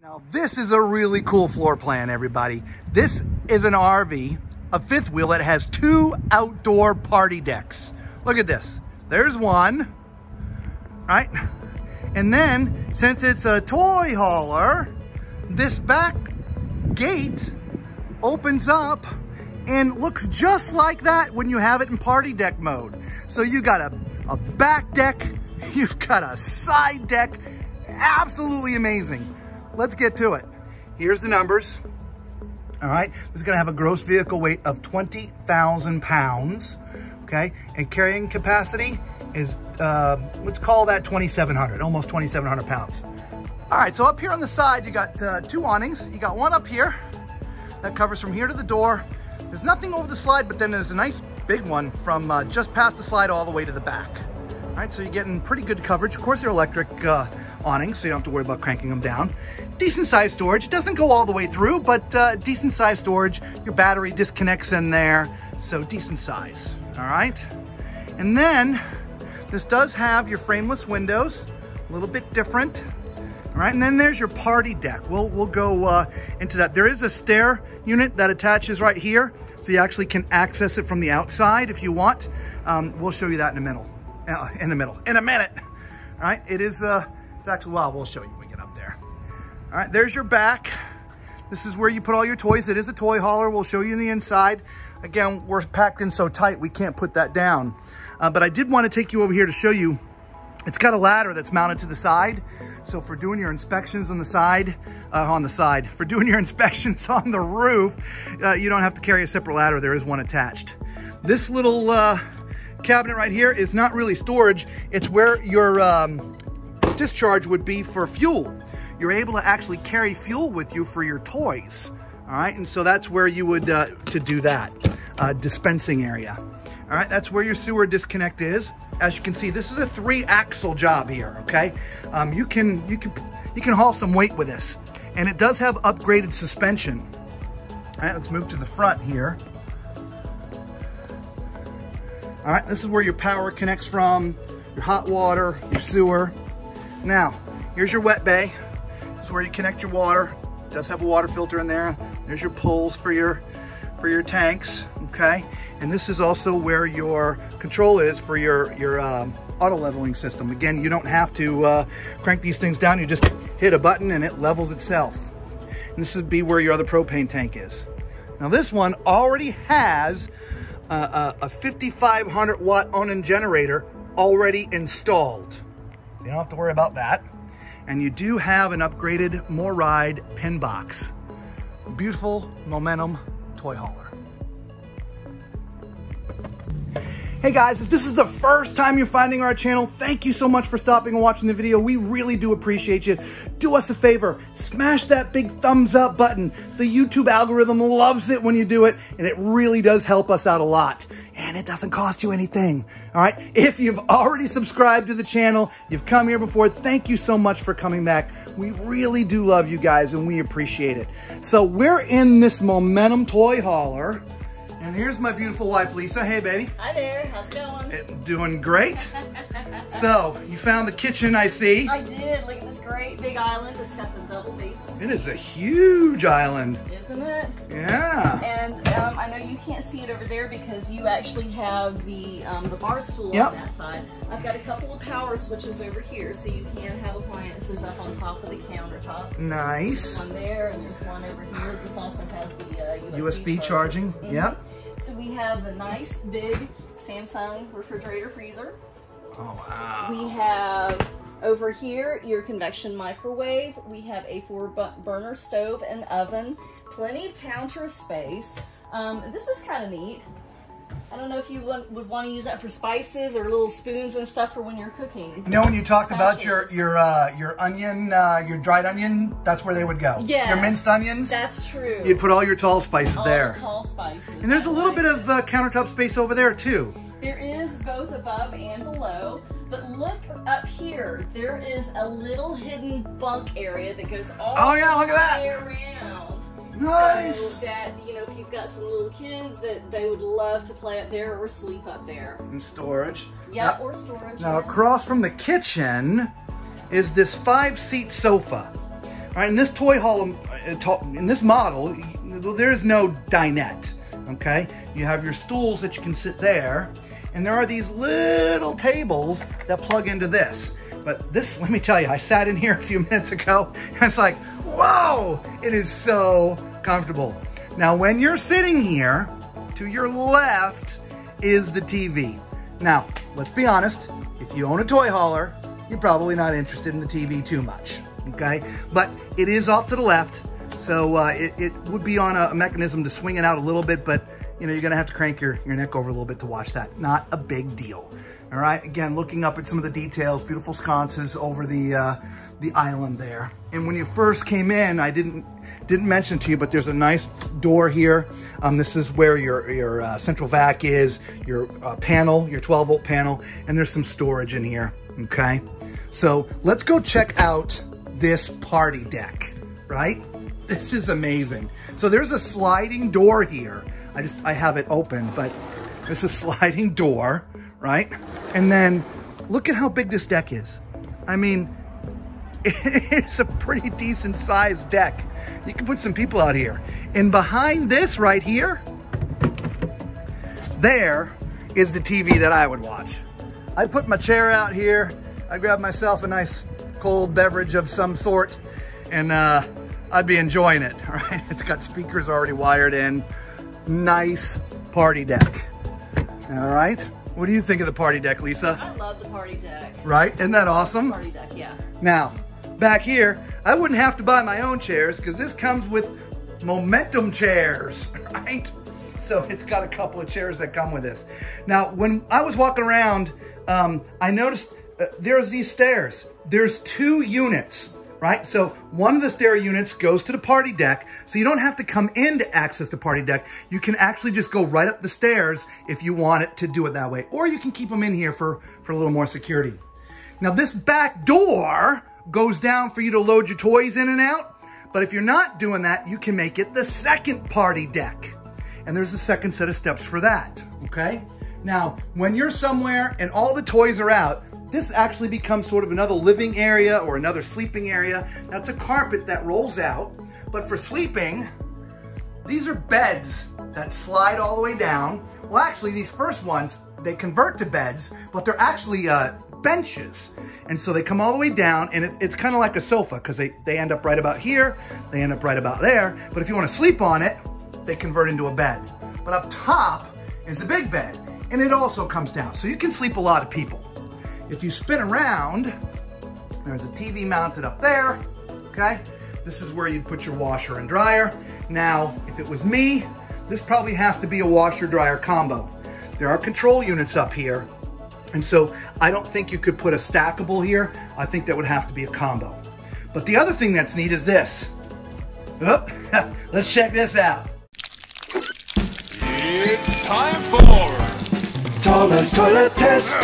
Now this is a really cool floor plan, everybody. This is an RV, a fifth wheel that has 2 outdoor party decks. Look at this. There's one, right? And then since it's a toy hauler, this back gate opens up and looks just like that when you have it in party deck mode. So you got a back deck, you've got a side deck, absolutely amazing. Let's get to it. Here's the numbers. All right, this is gonna have a gross vehicle weight of 20,000 pounds, okay? And carrying capacity is, let's call that 2,700, almost 2,700 pounds. All right, so up here on the side, you got 2 awnings. You got one up here that covers from here to the door. There's nothing over the slide, but then there's a nice big one from just past the slide all the way to the back. All right, so you're getting pretty good coverage. Of course, they're electric awnings, so you don't have to worry about cranking them down. Decent sized storage. It doesn't go all the way through, but decent sized storage. Your battery disconnects in there, so decent size, all right? And then this does have your frameless windows, a little bit different, all right? And then there's your party deck. We'll go into that. There is a stair unit that attaches right here, so you actually can access it from the outside if you want. We'll show you that in a minute. All right, it is, it's actually, well, we'll show you when we get up there. All right, there's your back. This is where you put all your toys. It is a toy hauler. We'll show you in the inside. Again, we're packed in so tight, we can't put that down. But I did want to take you over here to show you, it's got a ladder that's mounted to the side. So for doing your inspections on the side, for doing your inspections on the roof, you don't have to carry a separate ladder. There is one attached. This little cabinet right here is not really storage. It's where your discharge would be for fuel. You're able to actually carry fuel with you for your toys. All right, and so that's where you would to do that dispensing area. All right, that's where your sewer disconnect is. As you can see, this is a 3-axle job here. Okay, you can haul some weight with this, and it does have upgraded suspension. All right, let's move to the front here. All right, this is where your power connects from, your hot water, your sewer. Now, here's your wet bay. This is where you connect your water. It does have a water filter in there. There's your pulls for your tanks, okay? And this is also where your control is for your auto leveling system. Again, you don't have to crank these things down. You just hit a button and it levels itself. And this would be where your other propane tank is. Now this one already has a 5,500 watt Onan generator already installed. So you don't have to worry about that. And you do have an upgraded MORryde pin box. Beautiful Momentum toy hauler. Hey guys, if this is the first time you're finding our channel, thank you so much for stopping and watching the video. We really do appreciate you. Do us a favor, smash that big thumbs up button. The YouTube algorithm loves it when you do it, and it really does help us out a lot. And it doesn't cost you anything, all right? If you've already subscribed to the channel, you've come here before, thank you so much for coming back. We really do love you guys, and we appreciate it. So we're in this Momentum toy hauler. And here's my beautiful wife, Lisa. Hey, baby. Hi there. How's it going? Doing great. So, you found the kitchen, I see. I did. Look at this great big island. It's got the double bases. It is a huge island. Isn't it? Yeah. And I know you can't see it over there because you actually have the bar stool on that side. I've got a couple of power switches over here, so you can have appliances up on top of the countertop. Nice. There's one there, and there's one over here. This also has the USB charging. Mm-hmm. Yep. So we have the nice big Samsung refrigerator freezer. Oh, wow. We have over here your convection microwave. We have a 4-burner stove and oven. Plenty of counter space. This is kind of neat. I don't know if you would want to use that for spices or little spoons and stuff for when you're cooking. You know, when you talked about your onion, your dried onion, that's where they would go. Yeah. Your minced onions. That's true. You'd put all your tall spices there. All the tall spices. And there's a little bit of countertop space over there too. There is both above and below. But look up here. There is a little hidden bunk area that goes all look at that. the way around. Nice. So that, you know, if you've got some little kids that they would love to play up there or sleep up there. And storage. Yeah, or storage. Now across from the kitchen is this 5-seat sofa. All right, in this toy hall, in this model, there's no dinette, okay? You have your stools that you can sit there, and there are these little tables that plug into this. But this, let me tell you, I sat in here a few minutes ago, and it's like, whoa, it is so comfortable. Now, when you're sitting here, to your left is the TV. Now, let's be honest, if you own a toy hauler, you're probably not interested in the TV too much, okay? But it is off to the left, so it would be on a mechanism to swing it out a little bit, but you know, you're gonna have to crank your neck over a little bit to watch that. Not a big deal. All right, again, looking up at some of the details, beautiful sconces over the island there. And when you first came in, I didn't mention to you, but there's a nice door here. This is where your central vac is, your panel, your 12-volt panel, and there's some storage in here, okay? So let's go check out this party deck, right? This is amazing. So there's a sliding door here. I have it open, but it's a sliding door, right? And then look at how big this deck is. I mean, it's a pretty decent sized deck. You can put some people out here. And behind this right here, there is the TV that I would watch. I'd put my chair out here. I'd grab myself a nice cold beverage of some sort, and I'd be enjoying it, all right? It's got speakers already wired in. Nice party deck, all right? What do you think of the party deck, Lisa? I love the party deck. Right, isn't that awesome? Party deck, yeah. Now, back here, I wouldn't have to buy my own chairs because this comes with Momentum chairs, right? So it's got a couple of chairs that come with this. Now, when I was walking around, I noticed there's these stairs. There's 2 units, right? So one of the stair units goes to the party deck, so you don't have to come in to access the party deck. You can actually just go right up the stairs if you want it to do it that way. Or you can keep them in here for a little more security. Now this back door goes down for you to load your toys in and out. But if you're not doing that, you can make it the second party deck. And there's a second set of steps for that, okay? Now, when you're somewhere and all the toys are out, this actually becomes sort of another living area or another sleeping area. Now it's a carpet that rolls out, but for sleeping, these are beds that slide all the way down. Well, actually these first ones, they convert to beds, but they're actually benches. And so they come all the way down, and it's kind of like a sofa because they end up right about here, they end up right about there. But if you want to sleep on it, they convert into a bed. But up top is a big bed, and it also comes down. So you can sleep a lot of people. If you spin around, there's a TV mounted up there, okay? This is where you'd put your washer and dryer. Now, if it was me, this probably has to be a washer-dryer combo. There are control units up here, and so I don't think you could put a stackable here. I think that would have to be a combo. But the other thing that's neat is this. Oh, let's check this out. It's time for Tallman's Toilet Test.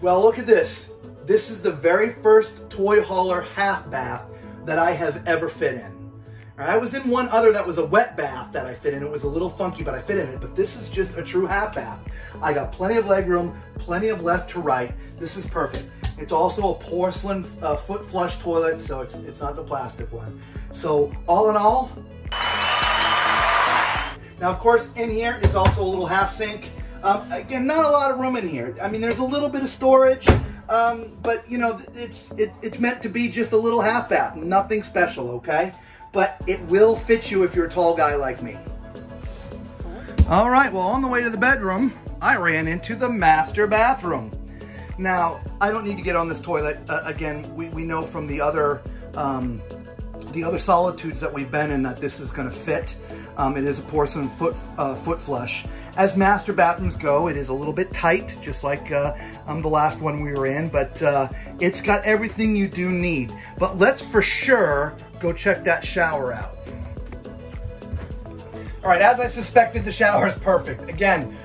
Well, look at this. This is the very first toy hauler half bath that I have ever fit in. I was in one other that was a wet bath that I fit in. It was a little funky, but I fit in it. But this is just a true half bath. I got plenty of leg room, plenty of left to right. This is perfect. It's also a porcelain foot flush toilet, so it's not the plastic one. So all in all, now of course in here is also a little half sink. Again, not a lot of room in here. I mean, there's a little bit of storage, but you know, it's meant to be just a little half bath, nothing special, okay? But it will fit you if you're a tall guy like me. All right, well, on the way to the bedroom, I ran into the master bathroom. Now, I don't need to get on this toilet. Again, we know from the other solitudes that we've been in that this is gonna fit. It is a porcelain foot flush. As master bathrooms go, it is a little bit tight, just like the last one we were in, but it's got everything you do need. But let's for sure go check that shower out. All right, as I suspected, the shower is perfect. Again,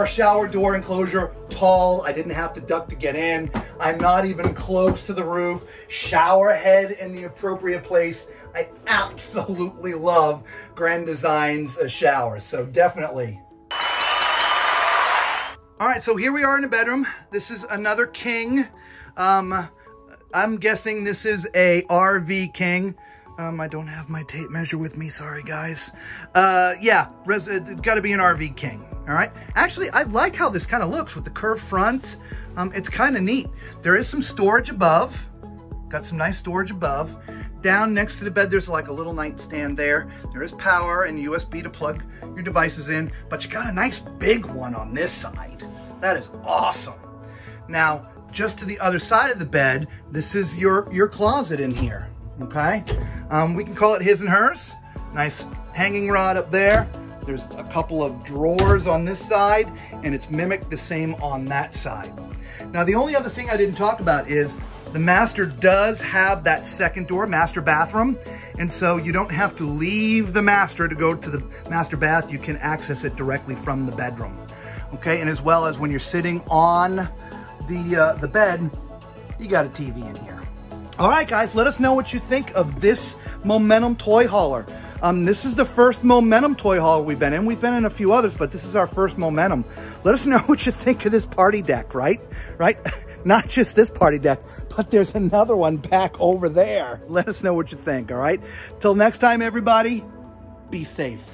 shower door enclosure, tall. I didn't have to duck to get in. I'm not even close to the roof. Shower head in the appropriate place. I absolutely love Grand Design's showers, so definitely. All right, so here we are in the bedroom. This is another king. I'm guessing this is a RV King. I don't have my tape measure with me. Sorry, guys. Yeah, it's got to be an RV King. All right. Actually, I like how this kind of looks with the curved front. It's kind of neat. There is some storage above. Got some nice storage above. Down next to the bed, there's like a little nightstand there. There is power and USB to plug your devices in, but you got a nice big one on this side. That is awesome. Now, just to the other side of the bed, this is your closet in here, okay? We can call it his and hers. Nice hanging rod up there. There's a couple of drawers on this side, and it's mimicked the same on that side. Now, the only other thing I didn't talk about is the master does have that second door, master bathroom, and so you don't have to leave the master to go to the master bath. You can access it directly from the bedroom, okay? And as well as when you're sitting on the bed, you got a TV in here. All right, guys, let us know what you think of this Momentum toy hauler. This is the first Momentum toy hauler we've been in. We've been in a few others, but this is our first Momentum. Let us know what you think of this party deck, right? Not just this party deck, but there's another one back over there. Let us know what you think, all right? Till next time, everybody, be safe.